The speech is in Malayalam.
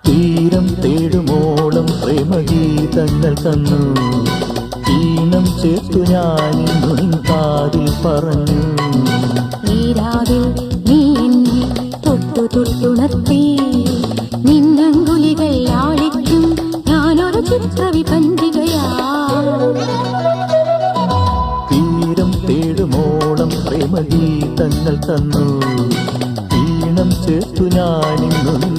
തീരം തേടുമോളം പ്രേമഗീതങ്ങൾ തന്നു. ഈണം ചേർത്തു ഞാനിന്നു നിൻ കാതിൽ പറഞ്ഞു. ഈ രാവിൽ നീ എന്നെ തൊട്ടു തൊട്ടുണർത്തി. നിന്നങ്കുലികൾ ആളിക്കും ഞാനൊരു ചിത്രവിപഞ്ചികയാ. തീരം തേടുമോളം പ്രേമഗീതങ്ങൾ തന്നു. ഈണം ചേർത്തു ഞാനിന്നു നിൻ